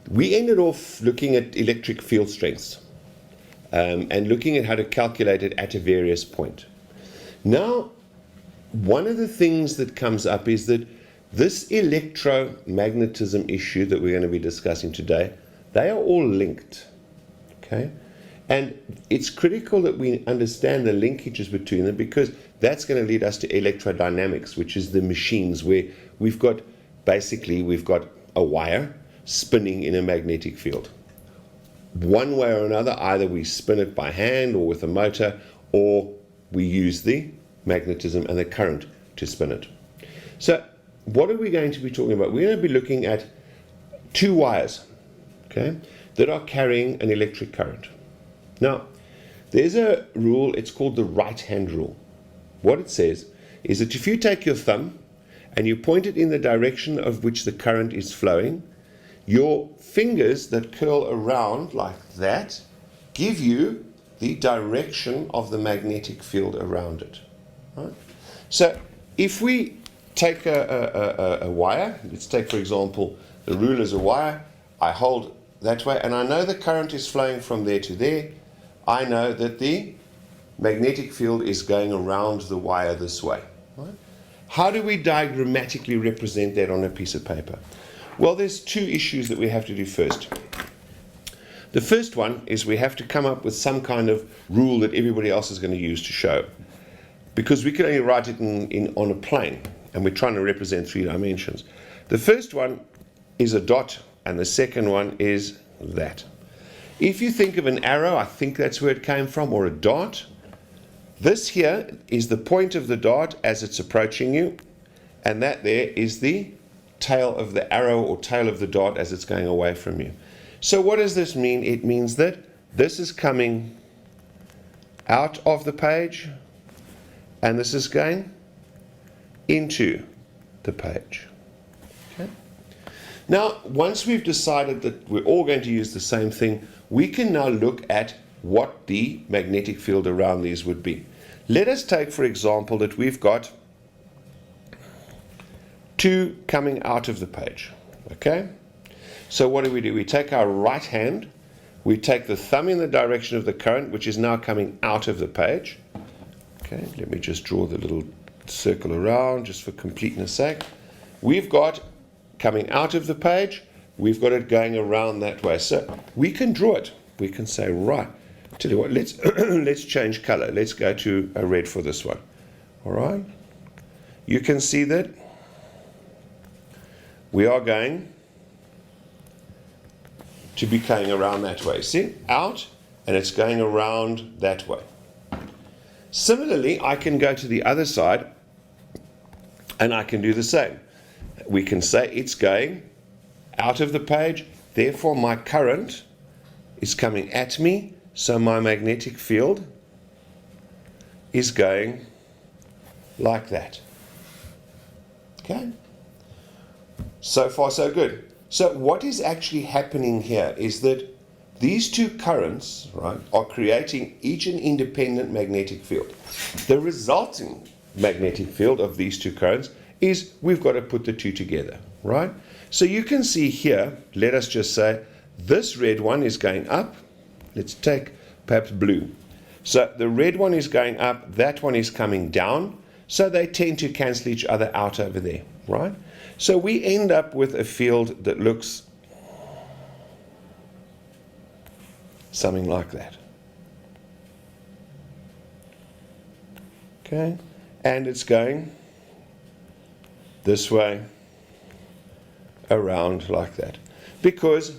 We ended off looking at electric field strengths and looking at how to calculate it at a various point. Now, one of the things that comes up is that this electromagnetism issue that we're going to be discussing today, they are all linked, okay? And it's critical that we understand the linkages between them, because that's going to lead us to electrodynamics, which is the machines where we've got a wire spinning in a magnetic field. One way or another, either we spin it by hand or with a motor, or we use the magnetism and the current to spin it. So what are we going to be talking about? We're going to be looking at two wires, okay, that are carrying an electric current. Now, there's a rule, it's called the right-hand rule. What it says is that if you take your thumb and you point it in the direction of which the current is flowing, your fingers that curl around like that give you the direction of the magnetic field around it. Right? So if we take a wire, let's take for example the rule as a wire, I hold that way and I know the current is flowing from there to there. I know that the magnetic field is going around the wire this way. Right? How do we diagrammatically represent that on a piece of paper? Well, there's two issues that we have to do first. The first one is we have to come up with some kind of rule that everybody else is going to use to show. Because we can only write it on a plane, and we're trying to represent 3 dimensions. The first one is a dot, and the second one is that. If you think of an arrow, I think that's where it came from, or a dot. This here is the point of the dot as it's approaching you, and that there is the tail of the arrow or tail of the dot as it's going away from you. So what does this mean? It means that this is coming out of the page and this is going into the page. Okay. Now, once we've decided that we're all going to use the same thing, we can now look at what the magnetic field around these would be. Let us take, for example, that we've got 2 coming out of the page. Okay? So what do? We take our right hand, we take the thumb in the direction of the current, which is now coming out of the page. Okay, let me just draw the little circle around, just for completeness sake. We've got coming out of the page, we've got it going around that way. So we can draw it. We can say, right, tell you what, let's let's change color. Let's go to a red for this one. All right? You can see that we are going to be going around that way. See? Out, and it's going around that way. Similarly, I can go to the other side, and I can do the same. We can say it's going out of the page, therefore my current is coming at me, so my magnetic field is going like that. Okay? So far, so good. So what is actually happening here is that these two currents, right, are creating each an independent magnetic field. The resulting magnetic field of these two currents is we've got to put the two together, right? So you can see here, let us just say, this red one is going up. Let's take perhaps blue. So the red one is going up, that one is coming down, so they tend to cancel each other out over there, right? So we end up with a field that looks something like that. Okay, and it's going this way around like that, because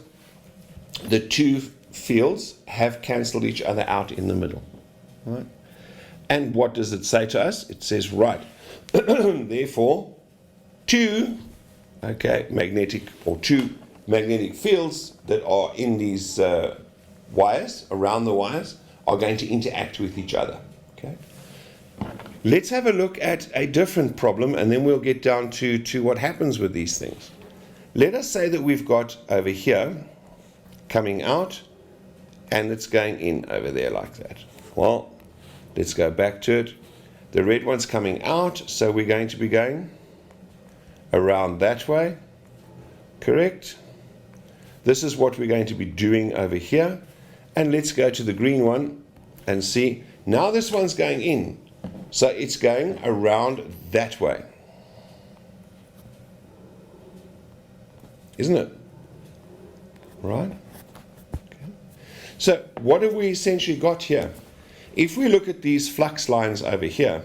the two fields have cancelled each other out in the middle, right? And what does it say to us? It says, right, therefore, two magnetic fields that are in these wires, around the wires, are going to interact with each other. Okay. Let's have a look at a different problem, and then we'll get down to what happens with these things. Let us say that we've got over here coming out, and it's going in over there like that. Well, Let's go back to it. The red one's coming out, so we're going to be going around that way. Correct? This is what we're going to be doing over here. And let's go to the green one and see. Now this one's going in. So it's going around that way. Isn't it? Right? Okay. So what have we essentially got here? If we look at these flux lines over here,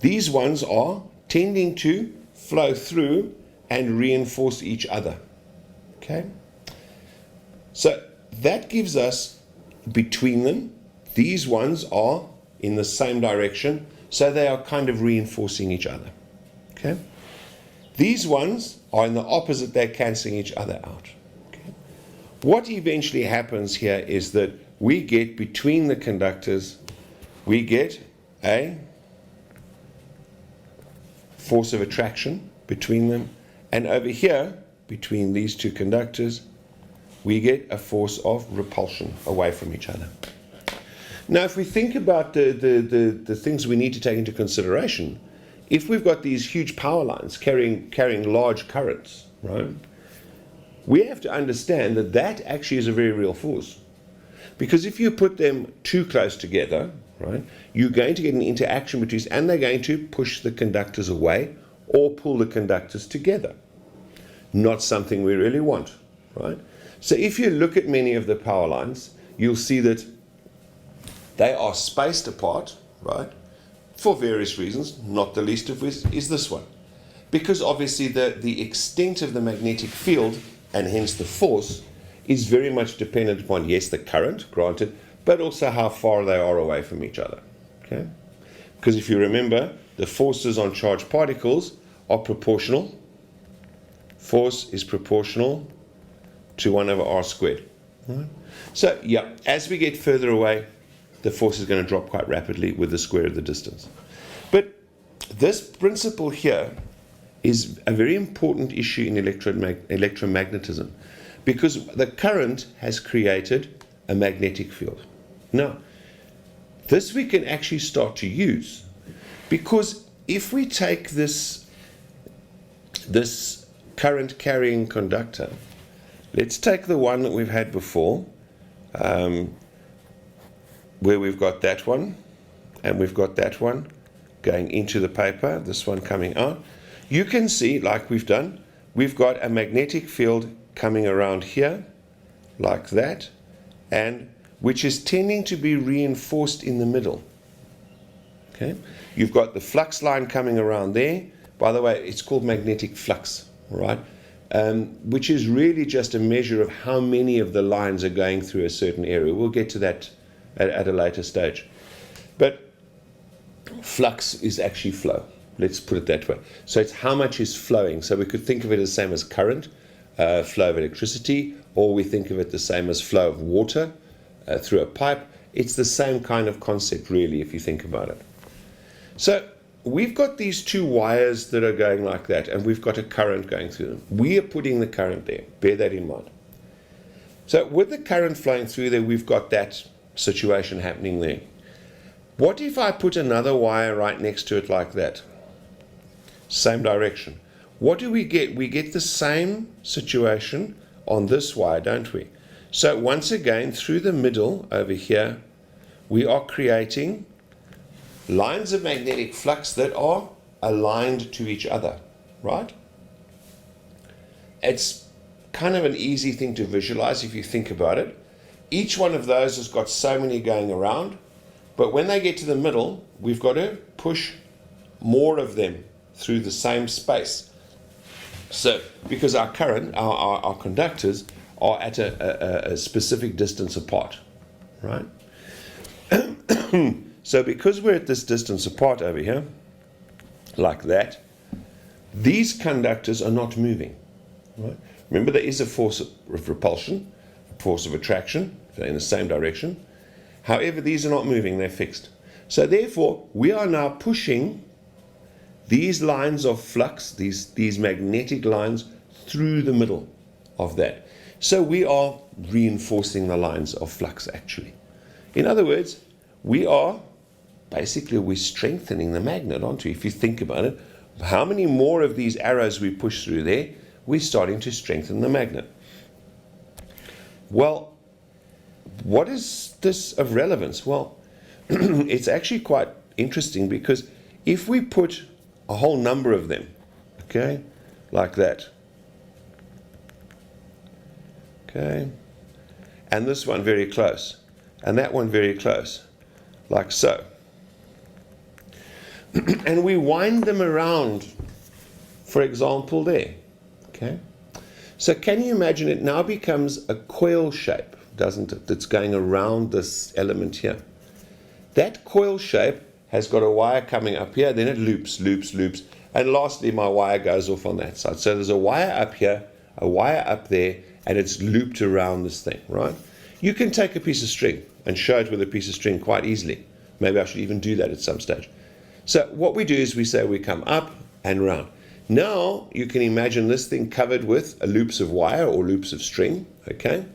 these ones are tending to flow through and reinforce each other. Okay? So that gives us, between them, these ones are in the same direction, so they are kind of reinforcing each other. Okay? These ones are in the opposite, they're cancelling each other out. Okay? What eventually happens here is that we get, between the conductors, we get a force of attraction between them, and over here, between these two conductors, we get a force of repulsion away from each other. Now, if we think about the things we need to take into consideration, if we've got these huge power lines carrying large currents, right, we have to understand that that actually is a very real force. Because if you put them too close together, right, you're going to get an interaction between, and they're going to push the conductors away or pull the conductors together. Not something we really want, right? So if you look at many of the power lines, you'll see that they are spaced apart, right, for various reasons, not the least of which is this one. Because obviously the extent of the magnetic field, and hence the force, is very much dependent upon, yes, the current, granted, but also how far they are away from each other. Okay? Because if you remember, the forces on charged particles are proportional. Force is proportional to 1 over r squared. Right? So, yeah, as we get further away, the force is going to drop quite rapidly with the square of the distance. But this principle here is a very important issue in electromagnetism, because the current has created a magnetic field. Now, this we can actually start to use, because if we take this current carrying conductor, let's take the one that we've had before, where we've got that one, and we've got that one going into the paper, this one coming out. You can see, like we've done, we've got a magnetic field coming around here, like that, and which is tending to be reinforced in the middle. Okay, you've got the flux line coming around there. By the way, it's called magnetic flux, right? Which is really just a measure of how many of the lines are going through a certain area. We'll get to that at a later stage. But flux is actually flow. Let's put it that way. So it's how much is flowing. So we could think of it as the same as current, flow of electricity, or we think of it the same as flow of water through a pipe. It's the same kind of concept, really, if you think about it. So we've got these two wires that are going like that, and we've got a current going through them. We are putting the current there. Bear that in mind. So with the current flowing through there, we've got that situation happening there. What if I put another wire right next to it like that? Same direction. What do we get? We get the same situation on this wire, don't we? So once again, through the middle over here, we are creating lines of magnetic flux that are aligned to each other, right? It's kind of an easy thing to visualize if you think about it. Each one of those has got so many going around, but when they get to the middle, we've got to push more of them through the same space. So, because our current, our conductors are at a specific distance apart, right? So because we're at this distance apart over here, like that, these conductors are not moving, right? Remember, there is a force of repulsion, a force of attraction, they're in the same direction. However, these are not moving, they're fixed. So therefore, we are now pushing these lines of flux, these magnetic lines, through the middle of that. So we are reinforcing the lines of flux, actually. In other words, we're strengthening the magnet, aren't we? If you think about it, how many more of these arrows we push through there, we're starting to strengthen the magnet. Well, what is this of relevance? Well, it's actually quite interesting, because if we put a whole number of them, okay, like that, okay, and this one very close, and that one very close, like so, and we wind them around, for example, there, okay, so can you imagine it now becomes a coil shape, doesn't it, that's going around this element here. That coil shape has got a wire coming up here, then it loops, and lastly my wire goes off on that side. So there's a wire up here, a wire up there, and it's looped around this thing, right? You can take a piece of string and show it with a piece of string quite easily. Maybe I should even do that at some stage. So what we do is we say we come up and round. Now you can imagine this thing covered with loops of wire or loops of string, okay?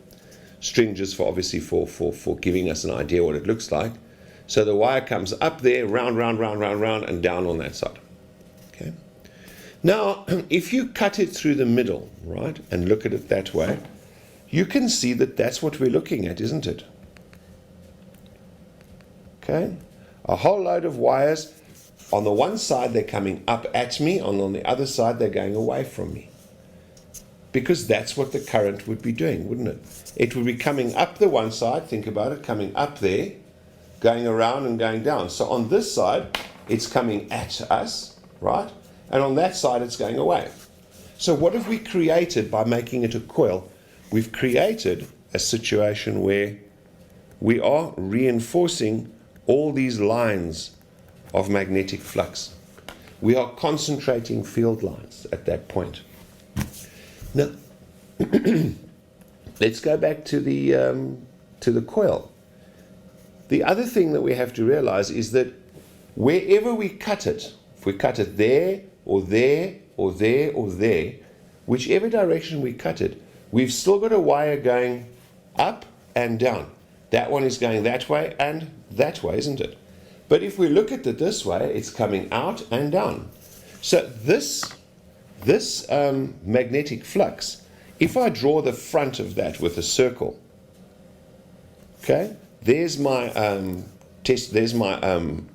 String just for obviously for giving us an idea what it looks like. So the wire comes up there, round, and down on that side. Okay. Now, if you cut it through the middle, right, and look at it that way, you can see that that's what we're looking at, isn't it? Okay. A whole load of wires. On the one side, they're coming up at me, and on the other side, they're going away from me. Because that's what the current would be doing, wouldn't it? It would be coming up the one side, think about it, coming up there, going around and going down. So on this side, it's coming at us, right? And on that side, it's going away. So what have we created by making it a coil? We've created a situation where we are reinforcing all these lines of magnetic flux. We are concentrating field lines at that point. Now, let's go back to the coil. The other thing that we have to realize is that wherever we cut it, if we cut it there, or there, or there, or there, whichever direction we cut it, we've still got a wire going up and down. That one is going that way and that way, isn't it? But if we look at it this way, it's coming out and down. So this magnetic flux, if I draw the front of that with a circle, okay, there's my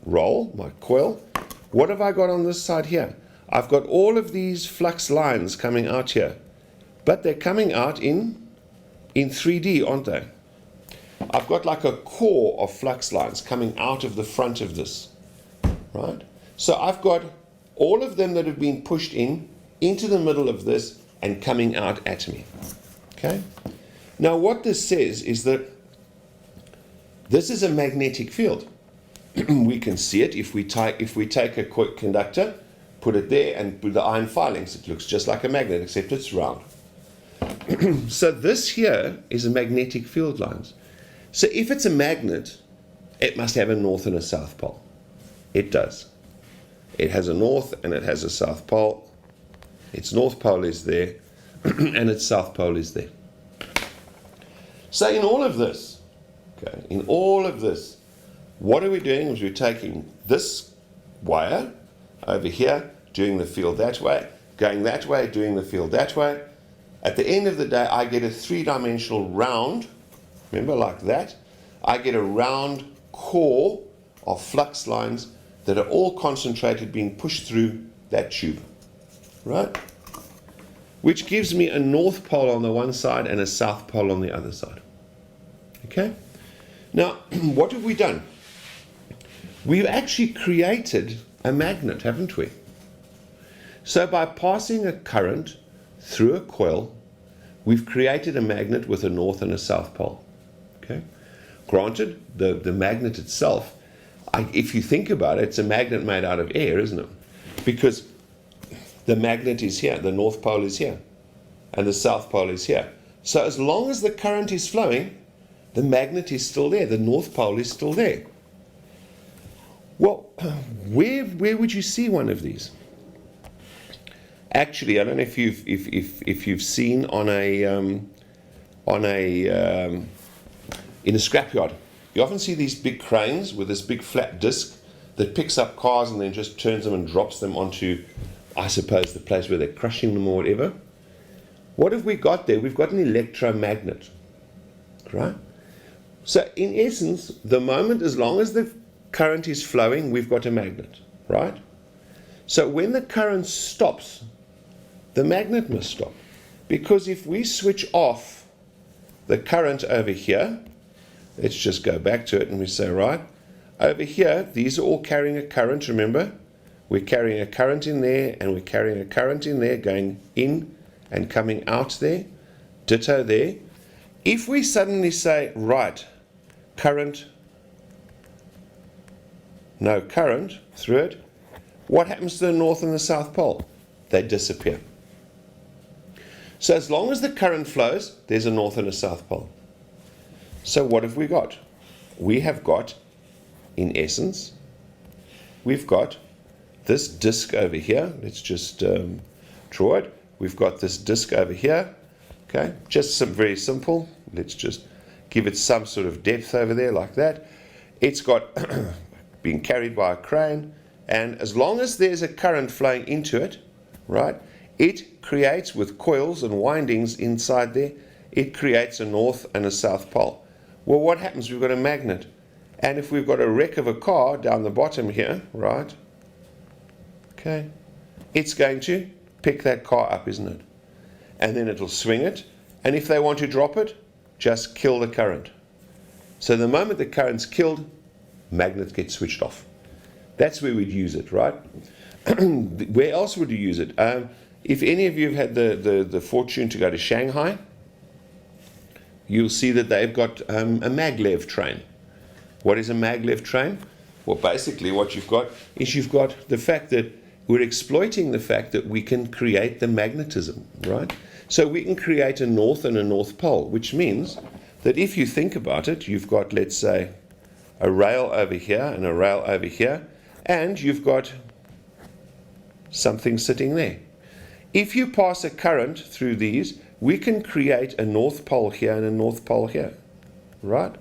roll, my coil. What have I got on this side here? I've got all of these flux lines coming out here, but they're coming out in 3D, aren't they? I've got like a core of flux lines coming out of the front of this, right? So I've got all of them that have been pushed into the middle of this and coming out at me, okay? Now what this says is that this is a magnetic field. We can see it if we take a quick conductor, put it there, and put the iron filings. It looks just like a magnet, except it's round. So this here is a magnetic field lines. So if it's a magnet, it must have a north and a south pole. It does. It has a north and it has a south pole. Its north pole is there, and its south pole is there. So in all of this, okay, what are we doing is we're taking this wire over here, doing the field that way, going that way, doing the field that way. At the end of the day, I get a three-dimensional round, remember, like that. I get a round core of flux lines that are all concentrated, being pushed through that tube, right? Which gives me a north pole on the one side and a south pole on the other side. Okay? Now, what have we done? We've actually created a magnet, haven't we? So by passing a current through a coil, we've created a magnet with a north and a south pole. Okay? Granted, the magnet itself, if you think about it, it's a magnet made out of air, isn't it? Because the magnet is here, the north pole is here, and the south pole is here. So as long as the current is flowing, the magnet is still there, the north pole is still there. Well, where would you see one of these? Actually, I don't know if you've seen in a scrapyard, You often see these big cranes with this big flat disc that picks up cars and then just turns them and drops them onto, I suppose, the place where they're crushing them or whatever. What have we got there? We've got an electromagnet, right? So in essence, the moment, as long as the current is flowing, we've got a magnet, right? So when the current stops, the magnet must stop. Because if we switch off the current over here, let's just go back to it and we say, right, over here, these are all carrying a current, remember? We're carrying a current in there and we're carrying a current in there going in and coming out there, ditto there. If we suddenly say, right, current, no current through it, what happens to the North and the South Pole? They disappear. So as long as the current flows, there's a North and a South Pole. So what have we got? We have got, in essence, we've got this disk over here. Let's just draw it. We've got this disk over here. Okay, just some very simple. Let's just give it some sort of depth over there like that. It's got being carried by a crane, and as long as there's a current flowing into it, right, it creates, with coils and windings inside there, it creates a North and a South Pole. Well, what happens? We've got a magnet, and if we've got a wreck of a car down the bottom here, right, okay, it's going to pick that car up, isn't it? And then it'll swing it, and if they want to drop it, just kill the current. So the moment the current's killed, magnet gets switched off. That's where we'd use it, right? Where else would you use it? If any of you have had the fortune to go to Shanghai, you'll see that they've got a maglev train. What is a maglev train? Well, basically what you've got is you've got the fact that we're exploiting the fact that we can create the magnetism, right? So we can create a North and a North Pole, which means that if you think about it, you've got, let's say, a rail over here and a rail over here, and you've got something sitting there. If you pass a current through these, we can create a North Pole here and a North Pole here, right?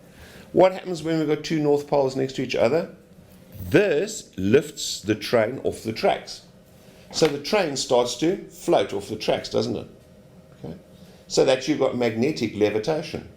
What happens when we've got two North Poles next to each other? This lifts the train off the tracks. So the train starts to float off the tracks, doesn't it? Okay. So that you've got magnetic levitation.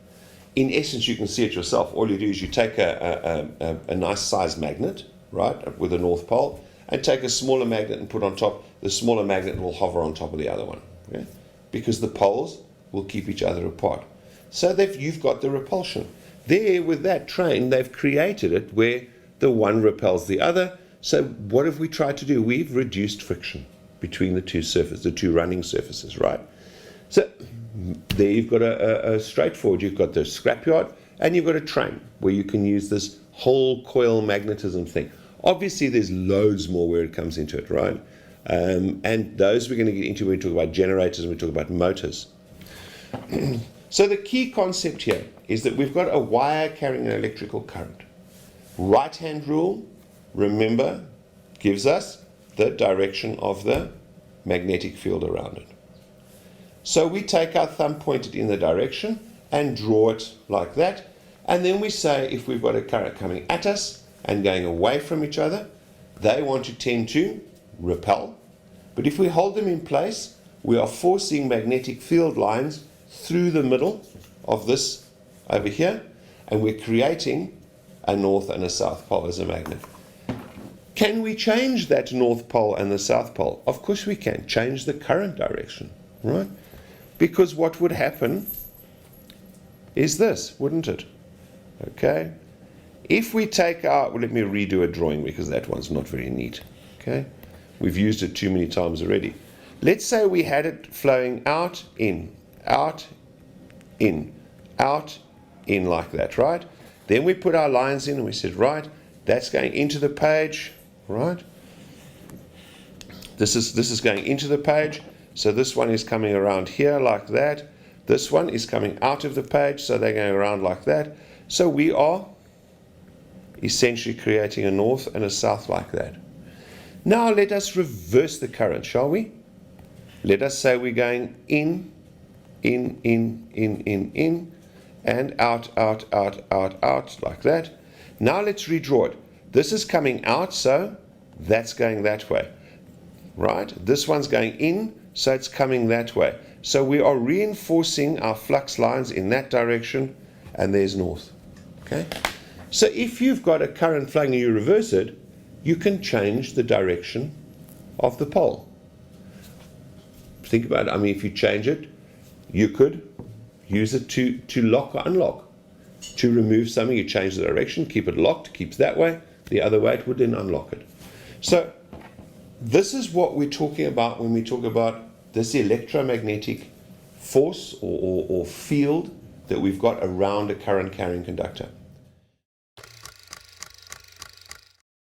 In essence, you can see it yourself. All you do is you take a nice sized magnet, right, with a North Pole, and take a smaller magnet and put on top. The smaller magnet will hover on top of the other one, okay? Because the poles will keep each other apart. So you've got the repulsion. There, with that train, they've created it where the one repels the other. So what have we tried to do? We've reduced friction between the two surfaces, the two running surfaces, right? So there you've got a straightforward, you've got the scrapyard, and you've got a train where you can use this whole coil magnetism thing. Obviously, there's loads more where it comes into it, right? And those we're going to get into when we talk about generators and we talk about motors. So the key concept here is that we've got a wire carrying an electrical current. Right-hand rule, remember, gives us the direction of the magnetic field around it. So we take our thumb pointed in the direction and draw it like that. And then we say if we've got a current coming at us and going away from each other, they want to tend to repel. But if we hold them in place, we are forcing magnetic field lines through the middle of this over here, and we're creating a North and a South Pole as a magnet. Can we change that North Pole and the South Pole? Of course we can. Change the current direction, right? Because what would happen is this, wouldn't it? Okay. If we take our, well, let me redo a drawing because that one's not very neat. Okay. We've used it too many times already. Let's say we had it flowing out, in, out, in, out, in like that, right? Then we put our lines in and we said, right, that's going into the page, right? This is going into the page. So this one is coming around here like that. This one is coming out of the page, so they're going around like that. So we are essentially creating a north and a south like that. Now let us reverse the current, shall we? Let us say we're going in, and out, out, out, out, out, like that. Now let's redraw it. This is coming out, so that's going that way. Right? This one's going in, so it's coming that way. So we are reinforcing our flux lines in that direction, and there's north. Okay? So if you've got a current flowing and you reverse it, you can change the direction of the pole. Think about it. I mean, if you change it, you could use it to lock or unlock. To remove something, you change the direction, keep it locked, keeps that way. The other way, it would then unlock it. So this is what we're talking about when we talk about this electromagnetic force or field that we've got around a current carrying conductor.